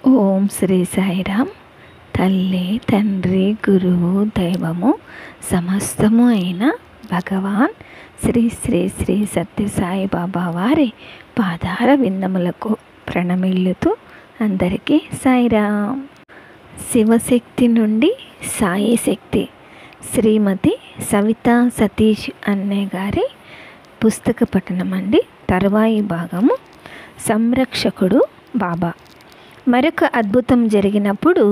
ఓం శ్రీ సాయిరామ్. తల్లి, తండ్రి, గురువు, దైవము సమస్తము అయిన భగవాన్ శ్రీ శ్రీ శ్రీ సత్యసాయి బాబా వారి పాదార విందములకు ప్రణమిల్లుతూ అందరికీ సాయిరామ్. శివశక్తి నుండి సాయి శక్తి, శ్రీమతి సవితా సతీష్ అన్నయ్య గారి పుస్తక పఠనం అండి. తరువాయి భాగము, సంరక్షకుడు బాబా. మరొక అద్భుతం జరిగినప్పుడు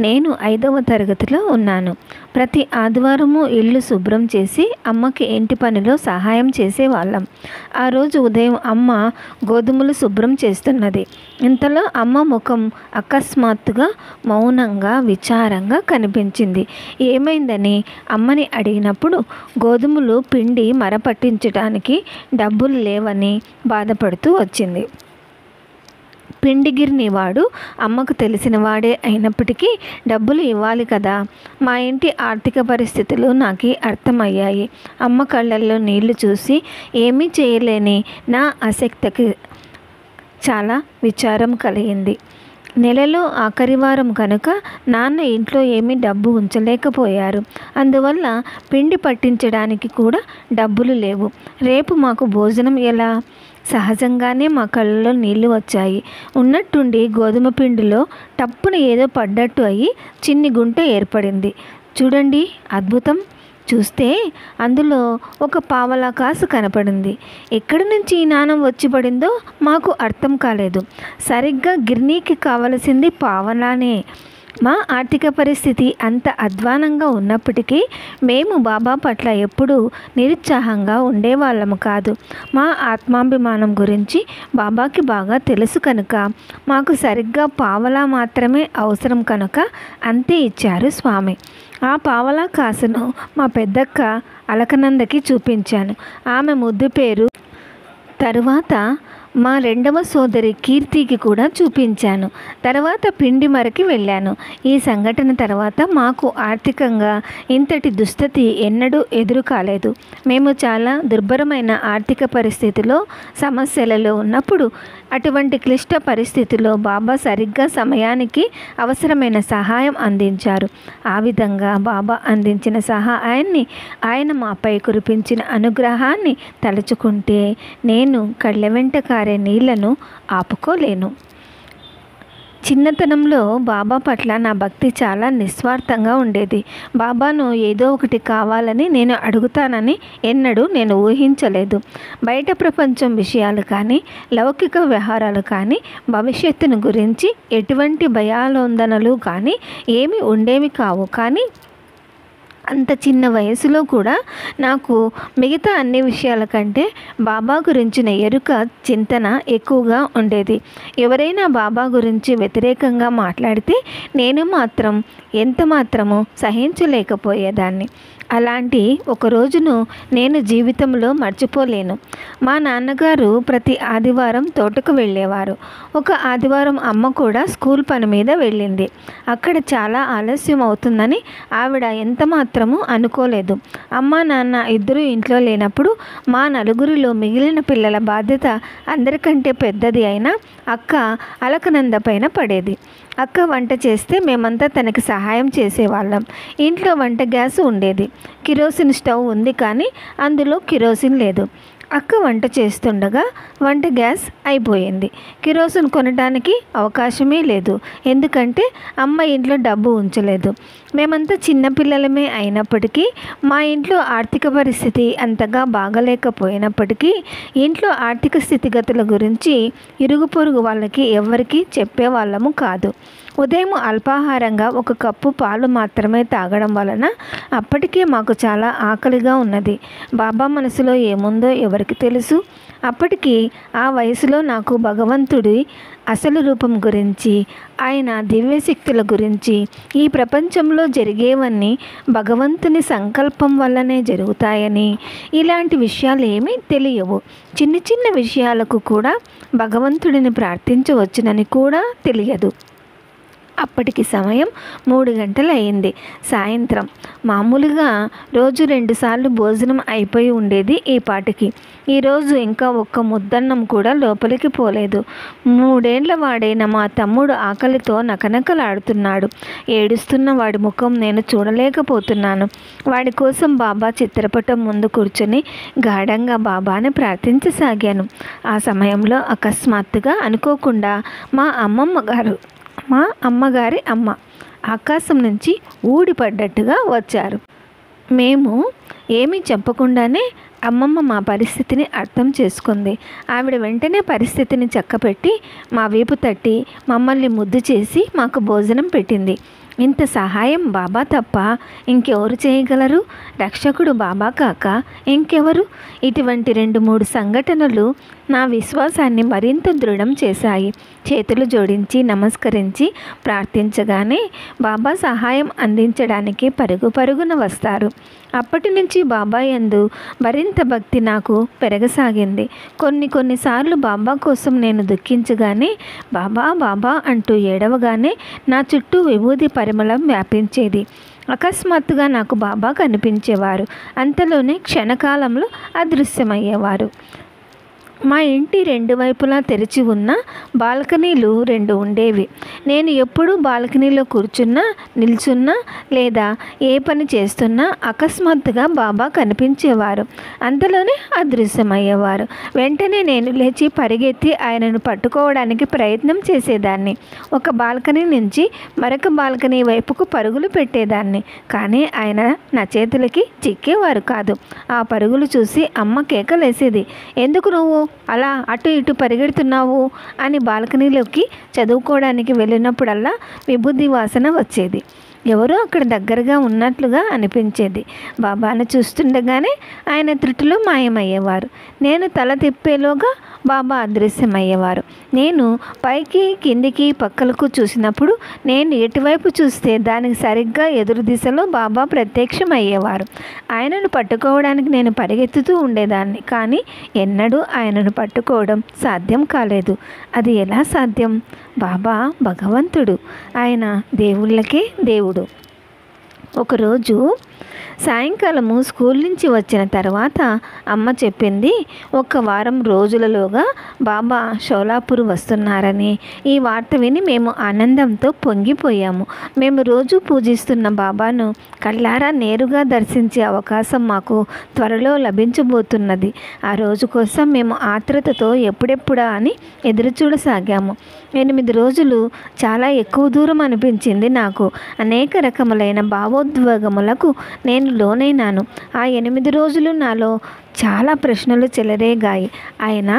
నేను 5వ తరగతిలో ఉన్నాను. ప్రతి ఆదివారము ఇల్లు శుభ్రం చేసి అమ్మకి ఇంటి పనిలో సహాయం చేసేవాళ్ళం. ఆ రోజు ఉదయం అమ్మ గోధుమలు శుభ్రం చేస్తున్నది. ఇంతలో అమ్మ ముఖం అకస్మాత్తుగా మౌనంగా విచారంగా కనిపించింది. ఏమైందని అమ్మని అడిగినప్పుడు గోధుమలు పిండి మరపట్టించడానికి డబ్బులు లేవని బాధపడుతూ వచ్చింది. పిండిగిరిని వాడు అమ్మకు తెలిసిన వాడే అయినప్పటికీ డబ్బులు ఇవ్వాలి కదా. మా ఇంటి ఆర్థిక పరిస్థితులు నాకు అర్థమయ్యాయి. అమ్మ కళ్ళల్లో నీళ్లు చూసి ఏమీ చేయలేని నా ఆసక్తికి చాలా విచారం కలిగింది. నెలలో ఆఖరి వారం కనుక నాన్న ఇంట్లో ఏమీ డబ్బు ఉంచలేకపోయారు. అందువల్ల పిండి పట్టించడానికి కూడా డబ్బులు లేవు. రేపు మాకు భోజనం ఎలా? సహజంగానే మా కళ్ళలో నీళ్లు వచ్చాయి. ఉన్నట్టుండి గోధుమ పిండిలో టప్పున ఏదో పడ్డట్టు అయ్యి చిన్ని గుంట ఏర్పడింది. చూడండి అద్భుతం! చూస్తే అందులో ఒక పావలా కాసు కనపడింది. ఎక్కడి నుంచి ఈ నాణం వచ్చి పడిందో మాకు అర్థం కాలేదు. సరిగ్గా గిర్నీకి కావలసింది పావలానే. మా ఆర్థిక పరిస్థితి అంత అధ్వానంగా ఉన్నప్పటికీ మేము బాబా పట్ల ఎప్పుడూ నిరుత్సాహంగా ఉండేవాళ్ళము కాదు. మా ఆత్మాభిమానం గురించి బాబాకి బాగా తెలుసు కనుక మాకు సరిగ్గా పావలా మాత్రమే అవసరం కనుక అంతే ఇచ్చారు స్వామి. ఆ పావలా కాసును మా పెద్దక్క అలకనందకి చూపించాను. ఆమె ముద్దు పేరు. తరువాత మా 2వ సోదరి కీర్తికి కూడా చూపించాను. తర్వాత పిండి మరకి వెళ్ళాను. ఈ సంఘటన తర్వాత మాకు ఆర్థికంగా ఇంతటి దుస్థితి ఎన్నడూ ఎదురు కాలేదు. మేము చాలా దుర్భరమైన ఆర్థిక పరిస్థితిలో సమస్యలలో ఉన్నప్పుడు అటువంటి క్లిష్ట పరిస్థితిలో బాబా సరిగ్గా సమయానికి అవసరమైన సహాయం అందించారు. ఆ విధంగా బాబా అందించిన సహాయాన్ని, ఆయన మాపై కురిపించిన అనుగ్రహాన్ని తలుచుకుంటే నేను కళ్ళ వెంట కారే నీళ్లను ఆపుకోలేను. చిన్నతనంలో బాబా పట్ల నా భక్తి చాలా నిస్వార్థంగా ఉండేది. బాబాను ఏదో ఒకటి కావాలని నేను అడుగుతానని ఎన్నడూ నేను ఊహించలేదు. బయట ప్రపంచం విషయాలు కానీ, లౌకిక వ్యవహారాలు కానీ, భవిష్యత్తును గురించి ఎటువంటి భయాందోళనలు కానీ ఏమీ ఉండేవి కావు. కానీ అంత చిన్న వయసులో కూడా నాకు మిగతా అన్ని విషయాల కంటే బాబా గురించిన ఎరుక, చింతన ఎక్కువగా ఉండేది. ఎవరైనా బాబా గురించి వ్యతిరేకంగా మాట్లాడితే నేను మాత్రం ఎంత మాత్రమూ సహించలేకపోయేదాన్ని. అలాంటి ఒక రోజును నేను జీవితంలో మర్చిపోలేను. మా నాన్నగారు ప్రతి ఆదివారం తోటకు వెళ్ళేవారు. ఒక ఆదివారం అమ్మ కూడా స్కూల్ పని మీద వెళ్ళింది. అక్కడ చాలా ఆలస్యం అవుతుందని ఆవిడ ఎంత మాత్రమూ అనుకోలేదు. అమ్మ నాన్న ఇద్దరూ ఇంట్లో లేనప్పుడు మా నలుగురిలో మిగిలిన పిల్లల బాధ్యత అందరికంటే పెద్దది అయిన అక్క అలకనంద పైన పడేది. అక్క వంట చేస్తే మేమంతా తనకి సహాయం చేసేవాళ్ళం. ఇంట్లో వంట గ్యాస్ ఉండేది. కిరోసిన్ స్టవ్ ఉంది కానీ అందులో కిరోసిన్ లేదు. అక్క వంట చేస్తుండగా వంట గ్యాస్ అయిపోయింది. కిరోసిన్ కొనడానికి అవకాశమే లేదు. ఎందుకంటే అమ్మ ఇంట్లో డబ్బు ఉంచలేదు. మేమంతా చిన్నపిల్లలమే అయినప్పటికీ, మా ఇంట్లో ఆర్థిక పరిస్థితి అంతగా బాగలేకపోయినప్పటికీ ఇంట్లో ఆర్థిక స్థితిగతుల గురించి ఇరుగు పొరుగు వాళ్ళకి ఎవరికీ చెప్పేవాళ్ళము కాదు. ఉదయం అల్పాహారంగా 1 కప్పు పాలు మాత్రమే తాగడం వలన అప్పటికే మాకు చాలా ఆకలిగా ఉన్నది. బాబా మనసులో ఏముందో ఎవరికి తెలుసు. అప్పటికి ఆ వయసులో నాకు భగవంతుడి అసలు రూపం గురించి, ఆయన దివ్యశక్తుల గురించి, ఈ ప్రపంచంలో జరిగేవన్నీ భగవంతుని సంకల్పం వల్లనే జరుగుతాయని, ఇలాంటి విషయాలు ఏమీ తెలియవు. చిన్న చిన్న విషయాలకు కూడా భగవంతుడిని ప్రార్థించవచ్చునని కూడా తెలియదు. అప్పటికి సమయం 3 గంటలు అయింది. సాయంత్రం. మామూలుగా రోజు 2 సార్లు భోజనం అయిపోయి ఉండేది ఈ పాటికి. ఈరోజు ఇంకా ఒక్క ముద్దన్నం కూడా లోపలికి పోలేదు. 3 ఏళ్ల వాడైన మా తమ్ముడు ఆకలితో నకనకలాడుతున్నాడు. ఏడుస్తున్న వాడి ముఖం నేను చూడలేకపోతున్నాను. వాడి కోసం బాబా చిత్రపటం ముందు కూర్చొని గాఢంగా బాబాని ప్రార్థించసాగాను. ఆ సమయంలో అకస్మాత్తుగా అనుకోకుండా మా అమ్మగారి అమ్మ ఆకాశం నుంచి ఊడిపడ్డట్టుగా వచ్చారు. మేము ఏమీ చెప్పకుండానే అమ్మమ్మ మా పరిస్థితిని అర్థం చేసుకుంది. ఆవిడ వెంటనే పరిస్థితిని చక్కపెట్టి మా వీపు తట్టి మమ్మల్ని ముద్దు చేసి మాకు భోజనం పెట్టింది. ఇంత సహాయం బాబా తప్ప ఇంకెవరు చేయగలరు? రక్షకుడు బాబా కాక ఇంకెవరు? ఇటువంటి 2-3 సంఘటనలు నా విశ్వాసాన్ని మరింత దృఢం చేశాయి. చేతులు జోడించి నమస్కరించి ప్రార్థించగానే బాబా సహాయం అందించడానికి పరుగున వస్తారు. అప్పటి నుంచి బాబా యందు మరింత భక్తి నాకు పెరగసాగింది. కొన్నిసార్లు బాబా కోసం నేను దుఃఖించగానే బాబా బాబా అంటూ ఏడవగానే నా చుట్టూ విభూది పరిమళం వ్యాపించేది. అకస్మాత్తుగా నాకు బాబా కనిపించేవారు. అంతలోనే క్షణకాలంలో అదృశ్యమయ్యేవారు. మా ఇంటి 2 వైపులా తెరిచి ఉన్న బాల్కనీలు 2 ఉండేవి. నేను ఎప్పుడూ బాల్కనీలో కూర్చున్నా, నిల్చున్నా లేదా ఏ పని చేస్తున్నా అకస్మాత్తుగా బాబా కనిపించేవారు. అంతలోనే అదృశ్యమయ్యేవారు. వెంటనే నేను లేచి పరిగెత్తి ఆయనను పట్టుకోవడానికి ప్రయత్నం చేసేదాన్ని. ఒక బాల్కనీ నుంచి మరొక బాల్కనీ వైపుకు పరుగులు పెట్టేదాన్ని. కానీ ఆయన నా చేతులకి చిక్కేవారు కాదు. ఆ పరుగులు చూసి అమ్మ కేకలేసేది. ఎందుకు నువ్వు అలా అటు ఇటు పరిగెడుతున్నావు అని. బాల్కనీలోకి చదువుకోవడానికి వెళ్ళినప్పుడల్లా విభూది వాసన వచ్చేది. ఎవరో అక్కడ దగ్గరగా ఉన్నట్లుగా అనిపించేది. బాబాను చూస్తుండగానే ఆయన త్రుటిలో మాయమయ్యేవారు. నేను తల తిప్పేలోగా బాబా అదృశ్యమయ్యేవారు. నేను పైకి కిందికి పక్కలకు చూసినప్పుడు నేను ఎటువైపు చూస్తే దానికి సరిగ్గా ఎదురు దిశలో బాబా ప్రత్యక్షమయ్యేవారు. ఆయనను పట్టుకోవడానికి నేను పరిగెత్తుతూ ఉండేదాన్ని. కానీ ఎన్నడూ ఆయనను పట్టుకోవడం సాధ్యం కాలేదు. అది ఎలా సాధ్యం? బాబా భగవంతుడు. ఆయన దేవుళ్ళకే దేవుడు. ఒకరోజు సాయంకాలము స్కూల్ నుంచి వచ్చిన తర్వాత అమ్మ చెప్పింది, 1 వారం రోజులలోగా బాబా షోలాపూర్ వస్తున్నారని. ఈ వార్త విని మేము ఆనందంతో పొంగిపోయాము. మేము రోజు పూజిస్తున్న బాబాను కళ్ళారా నేరుగా దర్శించే అవకాశం మాకు త్వరలో లభించబోతున్నది. ఆ రోజు కోసం మేము ఆత్రుతతో ఎప్పుడెప్పుడా అని ఎదురుచూడసాగాము. 8 రోజులు చాలా ఎక్కువ దూరం అనిపించింది నాకు. అనేక రకములైన భావోద్వేగములకు నేను లోనైనాను. ఆ 8 రోజులు నాలో చాలా ప్రశ్నలు చెలరేగాయి. ఆయన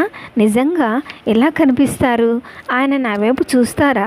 నిజంగా ఎలా కనిపిస్తారు? ఆయన నా వైపు చూస్తారా?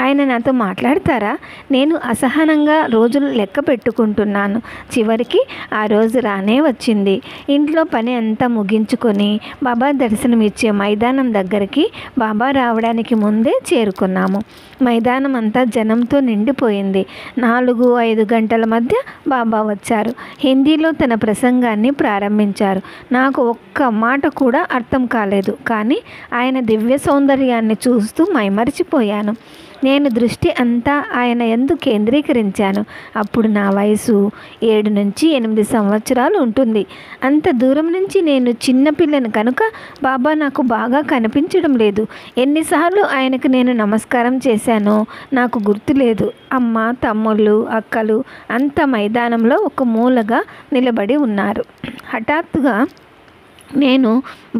ఆయన నాతో మాట్లాడతారా? నేను అసహనంగా రోజులు లెక్క పెట్టుకుంటున్నాను. చివరికి ఆ రోజు రానే వచ్చింది. ఇంట్లో పని అంతా ముగించుకొని బాబా దర్శనమిచ్చే మైదానం దగ్గరికి బాబా రావడానికి ముందే చేరుకున్నాము. మైదానం అంతా జనంతో నిండిపోయింది. 4-5 గంటల మధ్య బాబా వచ్చారు. హిందీలో తన ప్రసంగాన్ని ప్రారంభించారు. నాకు ఒక్క మాట కూడా అర్థం కాలేదు. కానీ ఆయన దివ్య సౌందర్యాన్ని చూస్తూ మైమరిచిపోయాను. నేను దృష్టి అంతా ఆయన యందు కేంద్రీకరించాను. అప్పుడు నా వయసు 7 నుంచి 8 సంవత్సరాలు ఉంటుంది. అంత దూరం నుంచి నేను చిన్నపిల్లని కనుక బాబా నాకు బాగా కనిపించడం లేదు. ఎన్నిసార్లు ఆయనకు నేను నమస్కారం చేశానో నాకు గుర్తులేదు. అమ్మ, తమ్ముళ్ళు, అక్కలు అంత మైదానంలో ఒక మూలగా నిలబడి ఉన్నారు. హఠాత్తుగా నేను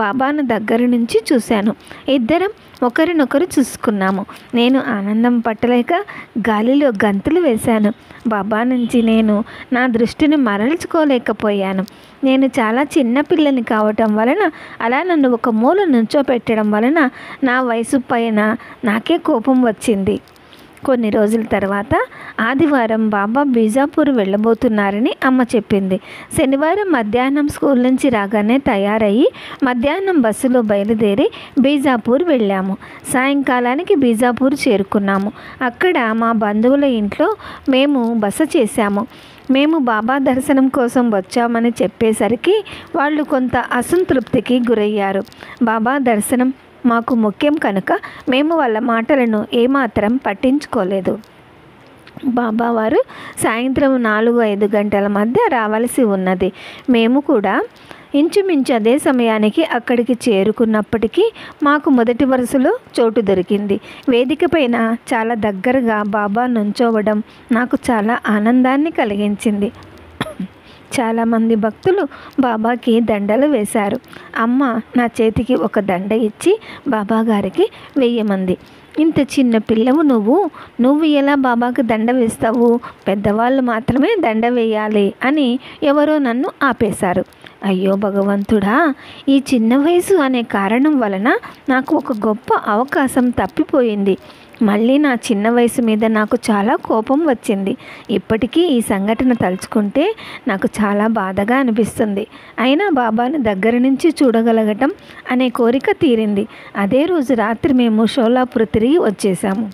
బాబాను దగ్గర నుంచి చూశాను. ఇద్దరం ఒకరినొకరు చూసుకున్నాము. నేను ఆనందం పట్టలేక గాలిలో గంతులు వేశాను. బాబా నుంచి నేను నా దృష్టిని మరల్చుకోలేకపోయాను. నేను చాలా చిన్నపిల్లని కావటం వలన, అలా నన్ను ఒక మూల నుంచోపెట్టడం వలన నా వయసు పైన నాకే కోపం వచ్చింది. కొన్ని రోజుల తర్వాత ఆదివారం బాబా బీజాపూర్ వెళ్ళబోతున్నారని అమ్మ చెప్పింది. శనివారం మధ్యాహ్నం స్కూల్ నుంచి రాగానే తయారయ్యి మధ్యాహ్నం బస్సులో బయలుదేరి బీజాపూర్ వెళ్ళాము. సాయంకాలానికి బీజాపూర్ చేరుకున్నాము. అక్కడ మా బంధువుల ఇంట్లో మేము బస చేశాము. మేము బాబా దర్శనం కోసం వచ్చామని చెప్పేసరికి వాళ్ళు కొంత అసంతృప్తికి గురయ్యారు. బాబా దర్శనం మాకు ముఖ్యం కనుక మేము వాళ్ళ మాటలను ఏమాత్రం పట్టించుకోలేదు. బాబావారు సాయంత్రం 4-5 గంటల మధ్య రావాల్సి ఉన్నది. మేము కూడా ఇంచుమించు అదే సమయానికి అక్కడికి చేరుకున్నప్పటికీ మాకు మొదటి వరుసలో చోటు దొరికింది. వేదిక పైన చాలా దగ్గరగా బాబా నుంచోవడం నాకు చాలా ఆనందాన్ని కలిగించింది. చాలామంది భక్తులు బాబాకి దండలు వేశారు. అమ్మ నా చేతికి ఒక దండ ఇచ్చి బాబా గారికి వేయమంది. ఇంత చిన్న పిల్లవు నువ్వు ఎలా బాబాకి దండ వేస్తావు? పెద్దవాళ్ళు మాత్రమే దండ వేయాలి అని ఎవరో నన్ను ఆపేశారు. అయ్యో భగవంతుడా, ఈ చిన్న వయసు అనే కారణం వలన నాకు ఒక గొప్ప అవకాశం తప్పిపోయింది. మళ్ళీ నా చిన్న వయసు మీద నాకు చాలా కోపం వచ్చింది. ఇప్పటికీ ఈ సంఘటన తలుచుకుంటే నాకు చాలా బాధగా అనిపిస్తుంది. అయినా బాబాను దగ్గర నుంచి చూడగలగటం అనే కోరిక తీరింది. అదే రోజు రాత్రి మేము షోలాపూర్ తిరిగి వచ్చేసాము.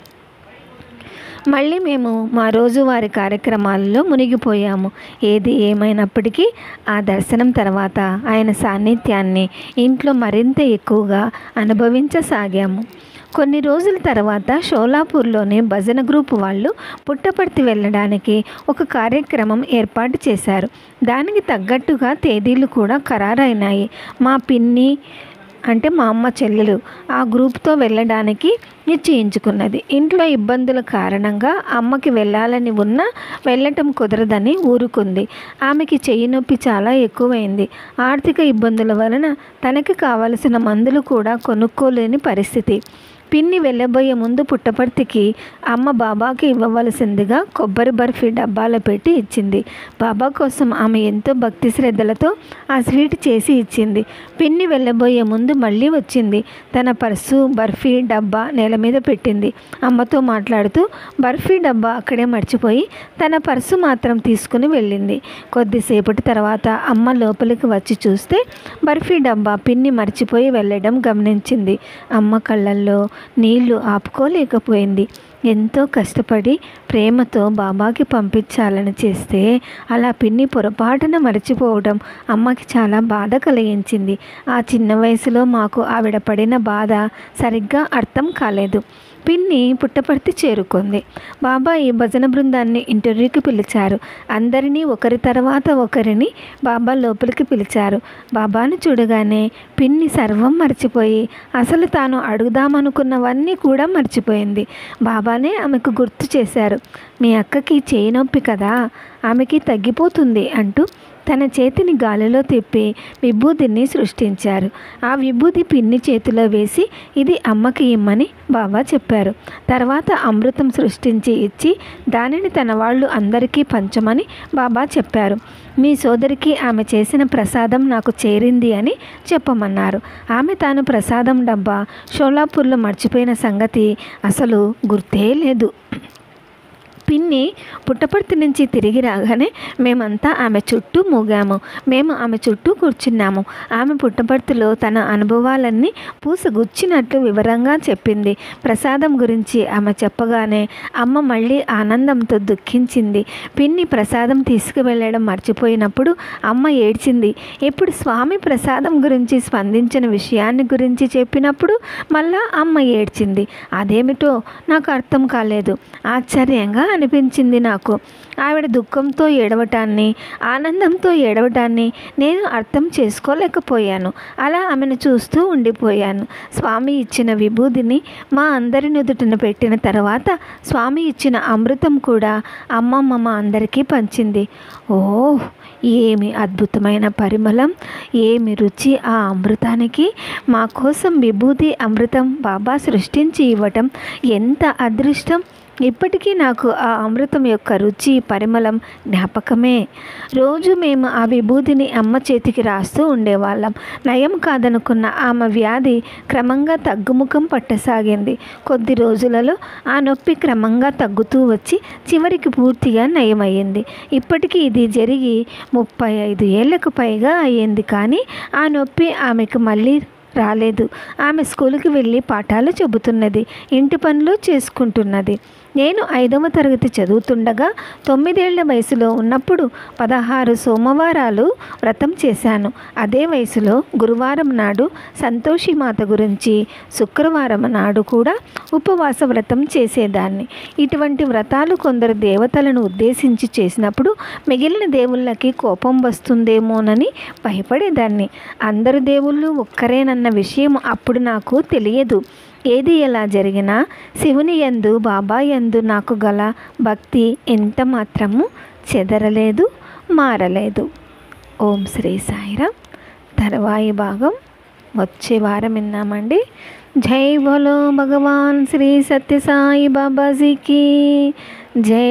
మళ్ళీ మేము మా రోజువారి కార్యక్రమాలలో మునిగిపోయాము. ఏది ఏమైనప్పటికీ ఆ దర్శనం తర్వాత ఆయన సాన్నిధ్యాన్ని ఇంట్లో మరింత ఎక్కువగా అనుభవించసాగాము. కొన్ని రోజుల తర్వాత షోలాపూర్లోని భజన గ్రూప్ వాళ్ళు పుట్టపర్తి వెళ్ళడానికి ఒక కార్యక్రమం ఏర్పాటు చేశారు. దానికి తగ్గట్టుగా తేదీలు కూడా ఖరారైనాయి. మా పిన్ని అంటే మా అమ్మ చెల్లెలు ఆ గ్రూప్తో వెళ్ళడానికి నిశ్చయించుకున్నది. ఇంట్లో ఇబ్బందుల కారణంగా అమ్మకి వెళ్ళాలని ఉన్నా వెళ్ళటం కుదరదని ఊరుకుంది. ఆమెకి చెయ్యి నొప్పి చాలా ఎక్కువైంది. ఆర్థిక ఇబ్బందుల వలన తనకి కావలసిన మందులు కూడా కొనుక్కోలేని పరిస్థితి. పిన్ని వెళ్ళబోయే ముందు పుట్టపర్తికి అమ్మ బాబాకి ఇవ్వవలసిందిగా కొబ్బరి బర్ఫీ డబ్బాలో పెట్టి ఇచ్చింది. బాబా కోసం ఆమె ఎంతో భక్తి శ్రద్ధలతో ఆ స్వీట్ చేసి ఇచ్చింది. పిన్ని వెళ్ళబోయే ముందు మళ్ళీ వచ్చింది. తన పర్సు బర్ఫీ డబ్బా నేల మీద పెట్టింది. అమ్మతో మాట్లాడుతూ బర్ఫీ డబ్బా అక్కడే మర్చిపోయి తన పర్సు మాత్రం తీసుకుని వెళ్ళింది. కొద్దిసేపటి తర్వాత అమ్మ లోపలికి వచ్చి చూస్తే బర్ఫీ డబ్బా పిన్ని మర్చిపోయి వెళ్ళడం గమనించింది. అమ్మ కళ్ళల్లో నీళ్లు ఆపుకోలేకపోయింది. ఎంతో కష్టపడి ప్రేమతో బాబాకి పంపించాలని చేస్తే అలా పిన్ని పొరపాటున మర్చిపోవడం అమ్మకి చాలా బాధ కలిగించింది. ఆ చిన్న వయసులో మాకు ఆవిడ పడిన బాధ సరిగ్గా అర్థం కాలేదు. పిన్ని పుట్టపర్తి చేరుకుంది. బాబా ఈ భజన బృందాన్ని ఇంటర్వ్యూకి పిలిచారు. అందరినీ ఒకరి తర్వాత ఒకరిని బాబా లోపలికి పిలిచారు. బాబాను చూడగానే పిన్ని సర్వం మర్చిపోయి అసలు తాను అడుగుదామనుకున్నవన్నీ కూడా మర్చిపోయింది. బాబానే ఆమెకు గుర్తు చేశారు. మీ అక్కకి చేయి నొప్పి కదా, ఆమెకి తగ్గిపోతుంది అంటూ తన చేతిని గాలిలో తిప్పి విభూతిని సృష్టించారు. ఆ విభూతి పిన్ని చేతిలో వేసి ఇది అమ్మకి ఇమ్మని బాబా చెప్పారు. తర్వాత అమృతం సృష్టించి ఇచ్చి దానిని తన వాళ్ళు అందరికీ పంచమని బాబా చెప్పారు. మీ సోదరికి ఆమె చేసిన ప్రసాదం నాకు చేరింది అని చెప్పమన్నారు. ఆమె తాను ప్రసాదం డబ్బా షోలాపూర్లో మర్చిపోయిన సంగతి అసలు గుర్తే లేదు. పిన్ని పుట్టపర్తి నుంచి తిరిగి రాగానే మేమంతా ఆమె చుట్టూ మూగాము. మేము ఆమె చుట్టూ కూర్చున్నాము. ఆమె పుట్టపర్తిలో తన అనుభవాలన్నీ పూసగుచ్చినట్లు వివరంగా చెప్పింది. ప్రసాదం గురించి ఆమె చెప్పగానే అమ్మ మళ్ళీ ఆనందంతో దుఃఖించింది. పిన్ని ప్రసాదం తీసుకువెళ్ళడం మర్చిపోయినప్పుడు అమ్మ ఏడ్చింది. ఇప్పుడు స్వామి ప్రసాదం గురించి స్పందించిన విషయాన్ని గురించి చెప్పినప్పుడు మళ్ళా అమ్మ ఏడ్చింది. అదేమిటో నాకు అర్థం కాలేదు. ఆశ్చర్యంగా అనిపించింది నాకు. ఆవిడ దుఃఖంతో ఏడవటాన్ని ఆనందంతో ఏడవటాన్ని నేను అర్థం చేసుకోలేకపోయాను. అలా ఆమెను చూస్తూ ఉండిపోయాను. స్వామి ఇచ్చిన విభూతిని మా అందరి నుదుటిన పెట్టిన తర్వాత స్వామి ఇచ్చిన అమృతం కూడా అమ్మమ్మ మా అందరికీ పంచింది. ఓహ్, ఏమి అద్భుతమైన పరిమళం, ఏమి రుచి ఆ అమృతానికి! మా కోసం విభూతి అమృతం బాబా సృష్టించి ఇవ్వటం ఎంత అదృష్టం! ఇప్పటికీ నాకు ఆ అమృతం యొక్క రుచి పరిమళం జ్ఞాపకమే. రోజు మేము ఆ విభూతిని అమ్మ చేతికి రాస్తూ ఉండేవాళ్ళం. నయం కాదనుకున్న ఆమె వ్యాధి క్రమంగా తగ్గుముఖం పట్టసాగింది. కొద్ది రోజులలో ఆ నొప్పి క్రమంగా తగ్గుతూ వచ్చి చివరికి పూర్తిగా నయమయ్యింది. ఇప్పటికీ ఇది జరిగి 35 ఏళ్లకు పైగా అయ్యింది. కానీ ఆ నొప్పి ఆమెకు మళ్ళీ రాలేదు. ఆమె స్కూల్కి వెళ్ళి పాఠాలు చెబుతున్నది, ఇంటి పనులు చేసుకుంటున్నది. నేను 5వ తరగతి చదువుతుండగా 9 ఏళ్ల వయసులో ఉన్నప్పుడు 16 సోమవారాలు వ్రతం చేశాను. అదే వయసులో గురువారం నాడు సంతోషిమాత గురించి, శుక్రవారం నాడు కూడా ఉపవాస వ్రతం చేసేదాన్ని. ఇటువంటి వ్రతాలు కొందరు దేవతలను ఉద్దేశించి చేసినప్పుడు మిగిలిన దేవుళ్ళకి కోపం వస్తుందేమోనని భయపడేదాన్ని. అందరు దేవుళ్ళు ఒక్కరేనన్న విషయం అప్పుడు నాకు తెలియదు. ఏది ఎలా జరిగినా శివుని యందు, బాబా యందు నాకు గల భక్తి ఎంత మాత్రము చెదరలేదు, మారలేదు. ఓం శ్రీ సాయిరామ్. తర్వాయి భాగం వచ్చే వారం విన్నామండి. జై బోలో భగవాన్ శ్రీ సత్య సాయి బాబాజీకి జై.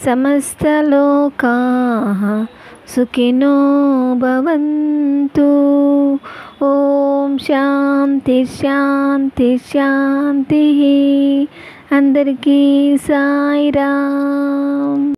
సమస్త లోకా సుఖినో భవంతు. ఓం శాంతి శాంతి శాంతి. అందరికీ సాయిరామ్.